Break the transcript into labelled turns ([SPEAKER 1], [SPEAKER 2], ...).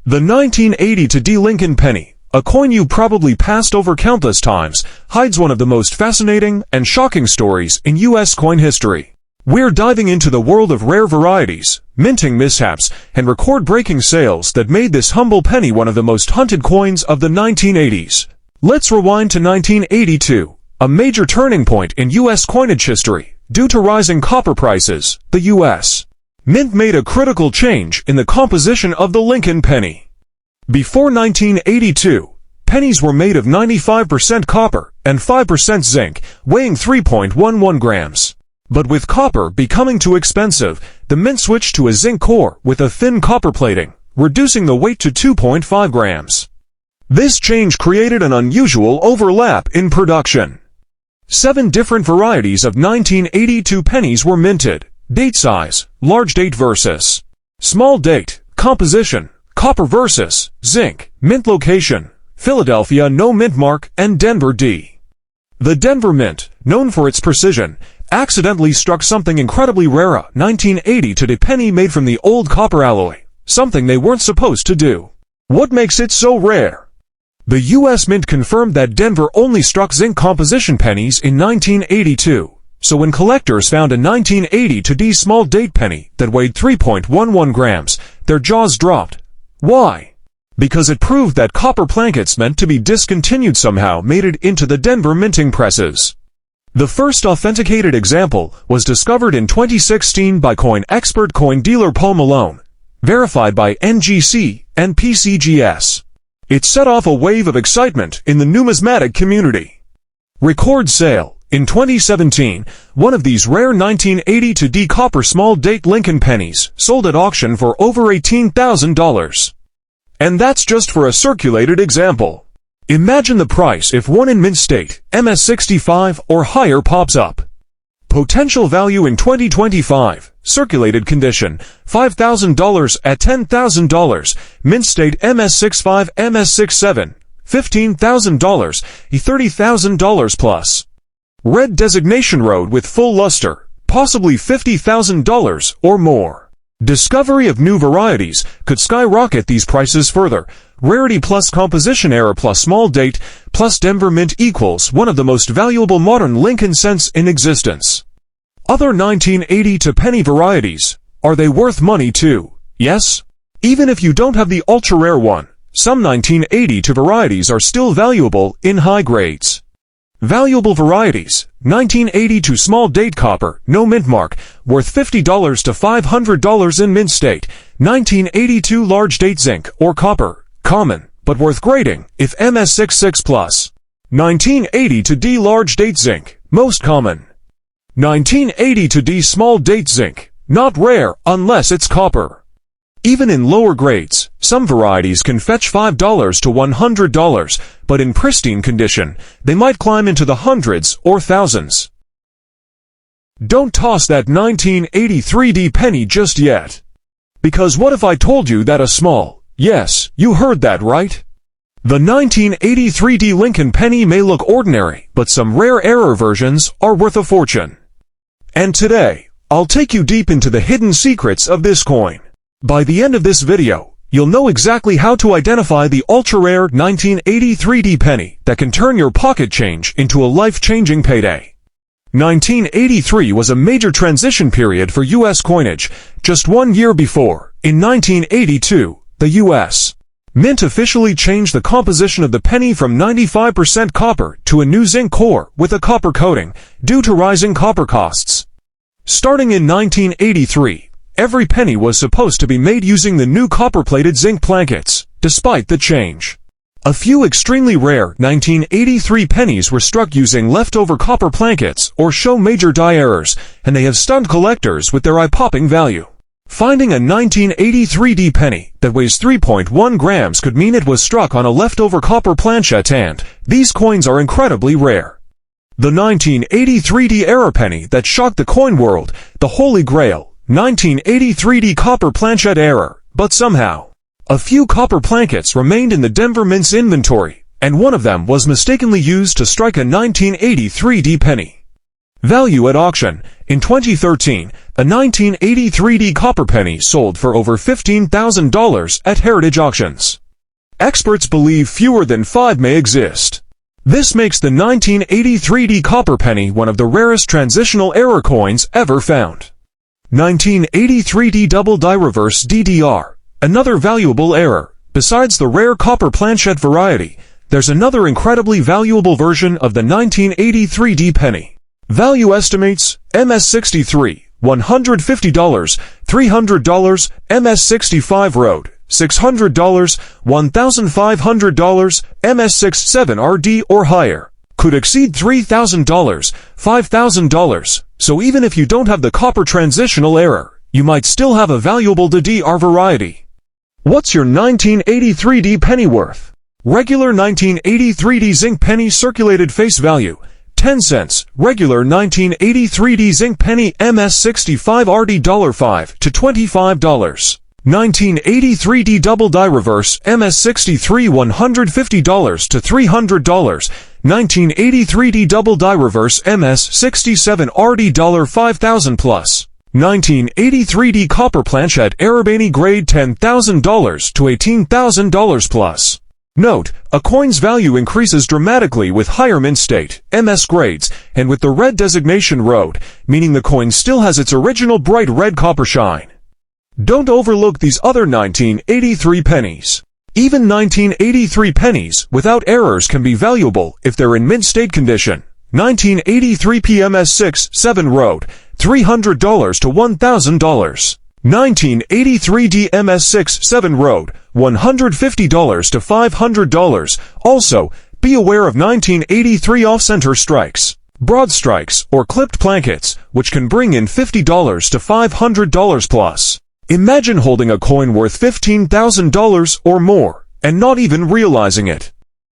[SPEAKER 1] The 1980 Lincoln penny, a coin you probably passed over countless times, hides one of the most fascinating and shocking stories in U.S. coin history. We're diving into the world of rare varieties, minting mishaps, and record-breaking sales that made this humble penny one of the most hunted coins of the 1980s. Let's rewind to 1982, a major turning point in U.S. coinage history. Due to rising copper prices, the U.S. Mint made a critical change in the composition of the Lincoln penny. Before 1982, pennies were made of 95% copper and 5% zinc, weighing 3.11 grams. But with copper becoming too expensive, the mint switched to a zinc core with a thin copper plating, reducing the weight to 2.5 grams. This change created an unusual overlap in production. 7 different varieties of 1982 pennies were minted: date size, large date versus small date, composition, copper versus zinc, mint location, Philadelphia no mint mark, and Denver D. The Denver Mint, known for its precision, accidentally struck something incredibly rare. 1980 to the penny made from the old copper alloy, something they weren't supposed to do. What makes it so rare? The U.S. Mint confirmed that Denver only struck zinc composition pennies in 1982. So when collectors found a 1982 small date penny that weighed 3.11 grams, their jaws dropped. Why? Because it proved that copper plankets meant to be discontinued somehow made it into the Denver minting presses. The first authenticated example was discovered in 2016 by coin expert coin dealer Paul Malone, verified by NGC and PCGS. It set off a wave of excitement in the numismatic community. Record sale. In 2017, one of these rare 1982 copper small date Lincoln pennies sold at auction for over $18,000. And that's just for a circulated example. Imagine the price if one in mint state, MS65 or higher pops up. Potential value in 2025, circulated condition, $5,000 at $10,000, mint state MS65, MS67, $15,000, $30,000 plus. Red designation road with full luster, possibly $50,000 or more. Discovery of new varieties could skyrocket these prices further. Rarity plus composition error plus small date plus Denver Mint equals one of the most valuable modern Lincoln cents in existence. Other 1982 penny varieties, are they worth money too? Yes? Even if you don't have the ultra-rare one, some 1982 varieties are still valuable in high grades. Valuable varieties: 1982 small date copper, no mint mark, worth $50 to $500 in mint state. 1982 large date zinc or copper, common, but worth grading if MS66 plus. 1982 D large date zinc, most common. 1982 D small date zinc, not rare unless it's copper. Even in lower grades, some varieties can fetch $5 to $100, but in pristine condition, they might climb into the hundreds or thousands. Don't toss that 1983 penny just yet. Because what if I told you that a small, yes, you heard that right? The 1983 Lincoln penny may look ordinary, but some rare error versions are worth a fortune. And today, I'll take you deep into the hidden secrets of this coin. By the end of this video, you'll know exactly how to identify the ultra-rare 1983 penny that can turn your pocket change into a life-changing payday. 1983 was a major transition period for U.S. coinage. Just 1 year before, in 1982, the U.S. Mint officially changed the composition of the penny from 95% copper to a new zinc core with a copper coating, due to rising copper costs. Starting in 1983, every penny was supposed to be made using the new copper-plated zinc plankets, despite the change. A few extremely rare 1983 pennies were struck using leftover copper plankets or show major die errors, and they have stunned collectors with their eye-popping value. Finding a 1983 penny that weighs 3.1 grams could mean it was struck on a leftover copper planchet, and these coins are incredibly rare. The 1983 error penny that shocked the coin world, the Holy Grail, 1983 copper planchet error, but somehow, a few copper plankets remained in the Denver Mint's inventory, and one of them was mistakenly used to strike a 1983 penny. Value at auction. In 2013, a 1983D copper penny sold for over $15,000 at Heritage Auctions. Experts believe fewer than 5 may exist. This makes the 1983D copper penny one of the rarest transitional error coins ever found. 1983D double die reverse DDR. Another valuable error. Besides the rare copper planchette variety, there's another incredibly valuable version of the 1983D penny. Value estimates: MS63, $150, $300, MS65 Road, $600, $1,500, MS67RD or higher. Could exceed $3,000, $5,000, so even if you don't have the copper transitional error, you might still have a valuable DDR variety. What's your 1983D penny worth? Regular 1983D zinc penny circulated face value, 10 cents. Regular 1983D zinc penny MS65RD $5 to $25. 1983D double die reverse MS63 $150 to $300. 1983D double die reverse MS67RD $5,000 plus. 1983D copper planchette Arabani grade $10,000 to $18,000 plus. Note, a coin's value increases dramatically with higher mint state, MS grades, and with the red designation road, meaning the coin still has its original bright red copper shine. Don't overlook these other 1983 pennies. Even 1983 pennies without errors can be valuable if they're in mint state condition. 1983 PMS67 Road, $300 to $1,000. 1983 DMS67 Road, $150 to $500. Also, be aware of 1983 off-center strikes, broad strikes, or clipped plankets, which can bring in $50 to $500 plus. Imagine holding a coin worth $15,000 or more, and not even realizing it.